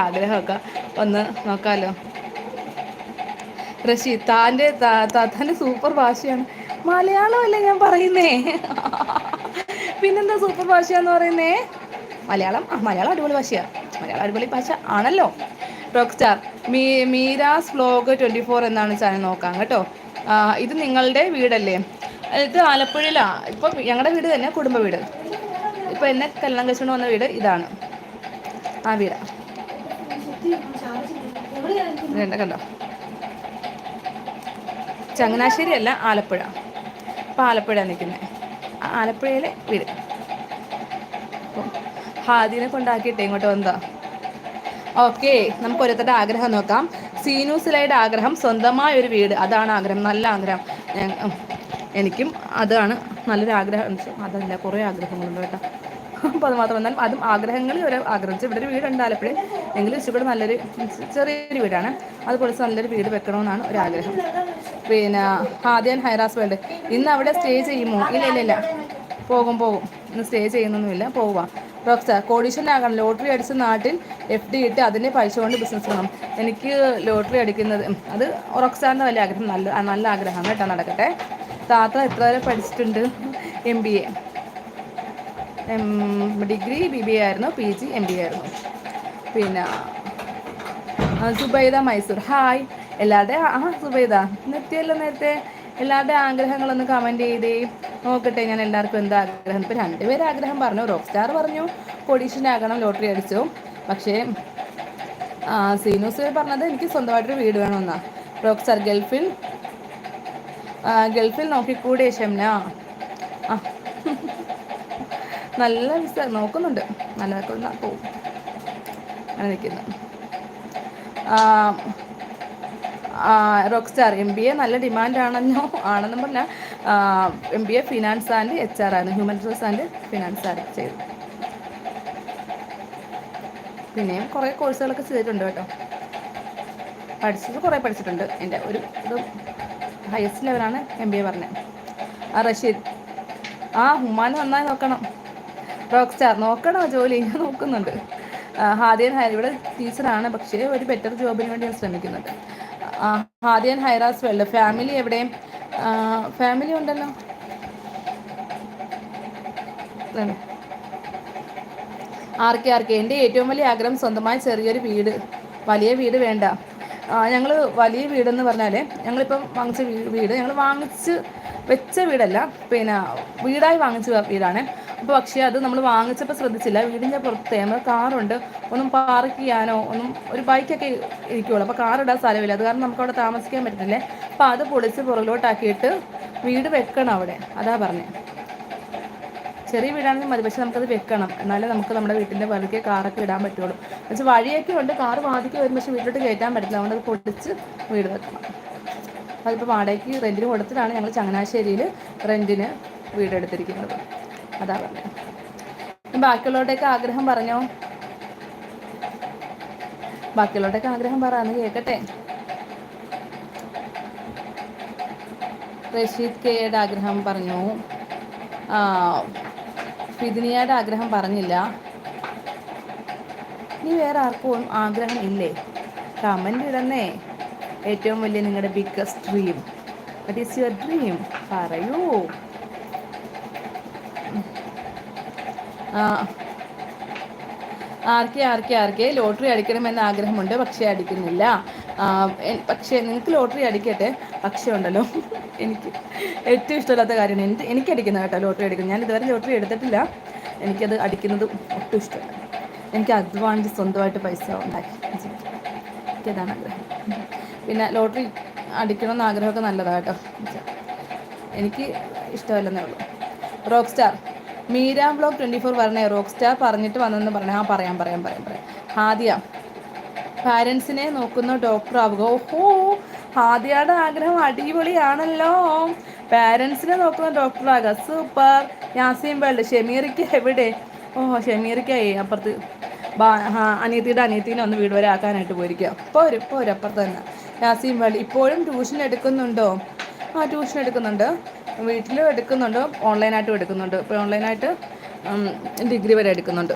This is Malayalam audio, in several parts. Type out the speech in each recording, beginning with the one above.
ആഗ്രഹമൊക്കെ ഒന്ന് നോക്കാലോ. റഷീദ് താന്റെ സൂപ്പർ ഭാഷയാണ്. മലയാളമല്ലേ ഞാൻ പറയുന്നേ. പിന്നെന്താ സൂപ്പർ ഭാഷയാന്ന് പറയുന്നേ. മലയാളം അടിപൊളി ഭാഷയാ. മലയാളം അടിപൊളി ഭാഷ ആണല്ലോ. റോക്ക് സ്റ്റാർ മീരാസ് വ്ലോഗ് 24 എന്നാണ് ചാനൽ, നോക്കാം കേട്ടോ. ഇത് നിങ്ങളുടെ വീടല്ലേ? ഇത് ആലപ്പുഴയിലാ. ഇപ്പം ഞങ്ങളുടെ വീട് തന്നെ കുടുംബ വീട്. ഇപ്പം എന്നെ കല്യാണം കഴിച്ചുകൊണ്ട് വന്ന വീട് ഇതാണ്. ആ വീടാ. കണ്ടോ, ചങ്ങനാശ്ശേരി അല്ല, ആലപ്പുഴ. ഇപ്പം ആലപ്പുഴയാണ് നിൽക്കുന്നത്. ആലപ്പുഴയിലെ വീട്. ഹാദിനെ കൊണ്ടാക്കിയിട്ടേ ഇങ്ങോട്ട് വന്നതാ. ഓക്കെ, നമുക്ക് ഓരോരുത്തരുടെ ആഗ്രഹം നോക്കാം. സീനൂസിലയുടെ ആഗ്രഹം സ്വന്തമായ ഒരു വീട്. അതാണ് ആഗ്രഹം, നല്ല ആഗ്രഹം. എനിക്കും അതാണ് നല്ലൊരു ആഗ്രഹം. അതല്ല, കുറേ ആഗ്രഹങ്ങളുണ്ട് കേട്ടോ. അപ്പോൾ അത് മാത്രം. എന്നാൽ അതും ആഗ്രഹങ്ങളിൽ ഒരു ആഗ്രഹിച്ച് ഇവിടെ ഒരു വീടുണ്ട് ആലപ്പുഴയിൽ. എങ്കിലും ഇച്ചിരി നല്ലൊരു ചെറിയൊരു വീടാണ്. അത് പൊളിച്ച് നല്ലൊരു വീട് വെക്കണമെന്നാണ് ഒരാഗ്രഹം. പിന്നെ ഹാദിയൻ ഹൈറാസ് വേൾഡ്, ഇന്ന് അവിടെ സ്റ്റേ ചെയ്യുമോ? ഇല്ല, പോകും. ഇന്ന് സ്റ്റേ ചെയ്യുന്നൊന്നുമില്ല, പോവുക. റോക്സ്റ്റാർ കോടീശ്വരനാകണം. ലോട്ടറി അടിച്ച് നാട്ടിൽ FD ഇട്ട് അതിൻ്റെ പൈസ കൊണ്ട് ബിസിനസ് ചെയ്യണം. എനിക്ക് ലോട്ടറി അടിക്കുന്നത്, അത് റോക്സ്റ്റാറിൻ്റെ വലിയ ആഗ്രഹം. നല്ല ആഗ്രഹമാണ് കേട്ടോ, നടക്കട്ടെ. താത്ത എത്ര വരെ പഠിച്ചിട്ടുണ്ട്? MBA, ഡിഗ്രി BBA ആയിരുന്നു, PG MBA ആയിരുന്നു. പിന്നെ സുബൈദ മൈസൂർ, ഹായ്. എല്ലാവരുടെ സുബൈദ നിർത്തിയല്ലോ നേരത്തെ. എല്ലാവരുടെ ആഗ്രഹങ്ങളൊന്ന് കമൻറ്റ് ചെയ്തേ, നോക്കട്ടെ ഞാൻ എല്ലാവർക്കും എന്താ ആഗ്രഹം. ഇപ്പം 2 പേര് ആഗ്രഹം പറഞ്ഞു. റോക്ക് സ്റ്റാർ പറഞ്ഞു കോടീശ്വരനാകണം, ലോട്ടറി അടിച്ചു. പക്ഷേ സീനൂസ് പറഞ്ഞത് എനിക്ക് സ്വന്തമായിട്ടൊരു വീട് വേണമെന്നാണ്. റോക്ക് സ്റ്റാർ ഗൾഫിൽ നോക്കിക്കൂടെ ഷംന? നല്ല വിസ നോക്കുന്നുണ്ട്, നല്ലതൊക്കെ പോവും. അങ്ങനെ നിൽക്കുന്നു. റോക്ക് സ്റ്റാർ MBA നല്ല ഡിമാൻഡ് ആണെന്നും പറഞ്ഞാൽ MBA ഫിനാൻസ് ആൻഡ് HR ആയിരുന്നു, ഹ്യൂമൻ റിസോഴ്സ് ആൻഡ് ഫിനാൻസ് ആയിരുന്നു ചെയ്തു. പിന്നെയും കുറേ കോഴ്സുകളൊക്കെ ചെയ്തിട്ടുണ്ട് കേട്ടോ. കുറേ പഠിച്ചിട്ടുണ്ട്. എൻ്റെ ഒരു ഇത് ഹയസ്റ്റ് ലെവലാണ് MBA പറഞ്ഞത്. റഷീദ്, ഹുമാൻ നന്നായി നോക്കണം. റോക്ക് സ്റ്റാർ നോക്കണോ ജോലി? ഞാൻ നോക്കുന്നുണ്ട്. ഹാദിയൻ ഇവിടെ ടീച്ചറാണ്, പക്ഷേ ഒരു ബെറ്റർ ജോബിന് വേണ്ടി ഞാൻ ശ്രമിക്കുന്നുണ്ട്. ഹാദിയൻ ഹൈറാസ് വേൾഡ്, ഫാമിലി എവിടെയും ഫാമിലി ഉണ്ടല്ലോ. ആർക്കെ എൻ്റെ ഏറ്റവും വലിയ ആഗ്രഹം സ്വന്തമായി ചെറിയൊരു വീട്. വലിയ വീട് വേണ്ട. ഞങ്ങൾ വലിയ വീടെന്ന് പറഞ്ഞാൽ ഞങ്ങളിപ്പം വാങ്ങിച്ച വീട് ഞങ്ങൾ വാങ്ങിച്ച് വെച്ച വീടല്ല, പിന്നെ വീടായി വാങ്ങിച്ച വീടാണ്. അപ്പോൾ പക്ഷേ അത് നമ്മൾ വാങ്ങിച്ചപ്പോൾ ശ്രദ്ധിച്ചില്ല. വീടിൻ്റെ പുറത്ത് നമ്മൾ കാറുണ്ട്, ഒന്നും പാർക്ക് ചെയ്യാനോ ഒന്നും, ഒരു ബൈക്കൊക്കെ ഇരിക്കുള്ളൂ. അപ്പോൾ കാറിടാൻ സ്ഥലമില്ല. അത് കാരണം നമുക്ക് അവിടെ താമസിക്കാൻ പറ്റുന്നില്ലേ. അപ്പോൾ അത് പൊളിച്ച് പുറകിലോട്ടാക്കിയിട്ട് വീട് വെക്കണം അവിടെ. അതാ പറഞ്ഞത്. ചെറിയ വീടാണെങ്കിൽ മതി, പക്ഷെ നമുക്കത് വെക്കണം. എന്നാലേ നമുക്ക് നമ്മുടെ വീട്ടിൻ്റെ വഴിക്ക് കാറൊക്കെ ഇടാൻ പറ്റുള്ളൂ. പക്ഷേ വഴിയൊക്കെ ഉണ്ട്, കാറ് വാതിക്ക് വരും, പക്ഷേ വീട്ടിലോട്ട് കയറ്റാൻ പറ്റില്ല. അതുകൊണ്ട് അത് പൊട്ടിച്ച് വീട് വെക്കണം. അതിപ്പോൾ വാടകയ്ക്ക് റെൻറ്റിന് കൊടുത്തിട്ടാണ് ഞങ്ങൾ ചങ്ങനാശ്ശേരിയിൽ റെൻറ്റിന് വീടെടുത്തിരിക്കുന്നത്. അതാ പറഞ്ഞത്. ബാക്കിയുള്ളവരുടെയൊക്കെ ആഗ്രഹം പറഞ്ഞോ. ബാക്കിയുള്ളവരുടെയൊക്കെ ആഗ്രഹം പറയാമെന്ന് കേൾക്കട്ടെ. റഷീദ് കെയുടെ ആഗ്രഹം പറഞ്ഞു. ഫിദിനിയയുടെ ആഗ്രഹം പറഞ്ഞില്ല. ഇനി വേറെ ആർക്കും ആഗ്രഹം ഇല്ലേ? കമൻ്റ് ഇടുന്നേ. ഏറ്റവും വലിയ നിങ്ങളുടെ biggest dream, what is your dream? പറയൂ. ആർക്കെ ലോട്ടറി അടിക്കണമെന്ന് ആഗ്രഹമുണ്ട്, പക്ഷേ അടിക്കുന്നില്ല. പക്ഷേ നിങ്ങൾക്ക് ലോട്ടറി അടിക്കട്ടെ. പക്ഷേ ഉണ്ടല്ലോ, എനിക്ക് ഏറ്റവും ഇഷ്ടമില്ലാത്ത കാര്യമാണ് എനിക്ക് അടിക്കുന്നത് കേട്ടോ, ലോട്ടറി അടിക്കുന്നത്. ഞാൻ ഇതുവരെ ലോട്ടറി എടുത്തിട്ടില്ല. എനിക്കത് അടിക്കുന്നത് ഒട്ടും ഇഷ്ടമല്ല. എനിക്ക് അധ്വാനിച്ച് സ്വന്തമായിട്ട് പൈസ ഉണ്ടാക്കി എനിക്കതാണ് ആഗ്രഹം. പിന്നെ ലോട്ടറി അടിക്കണമെന്ന് ആഗ്രഹമൊക്കെ നല്ലതാണ് കേട്ടോ, എനിക്ക് ഇഷ്ടമല്ലെന്നേ ഉള്ളൂ. റോക്ക് സ്റ്റാർ മീര വ്ലോഗ് 24 പറഞ്ഞേ. റോക്ക് സ്റ്റാർ പറഞ്ഞിട്ട് വന്നെന്ന് പറഞ്ഞേ. പറയാം. ഹാദിയ, പാരൻസിനെ നോക്കുന്ന ഡോക്ടർ ആവുക. ഓഹോ, ഹാദിയയുടെ ആഗ്രഹം അടിപൊളിയാണല്ലോ. പാരൻസിനെ നോക്കുന്ന ഡോക്ടറാകുക, സൂപ്പർ. യാസീൻ വേൾഡ്, ഷെമീറിക്ക് എവിടെ? ഷെമീറിക്കായി അപ്പുറത്ത് അനിയത്തിനെ ഒന്ന് വീട് വരെ ആക്കാനായിട്ട് പോയിരിക്കുക. പോരും അപ്പുറത്ത് തന്നെ. യാസീൻ വേൾഡ്, ഇപ്പോഴും ട്യൂഷൻ എടുക്കുന്നുണ്ടോ? ട്യൂഷൻ എടുക്കുന്നുണ്ട്, വീട്ടിലും എടുക്കുന്നുണ്ട്, ഓൺലൈനായിട്ടും എടുക്കുന്നുണ്ട്. ഇപ്പോൾ ഓൺലൈനായിട്ട് ഡിഗ്രി വരെ എടുക്കുന്നുണ്ട്.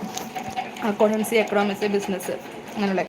Accountancy, economics, business. അങ്ങനെയുള്ള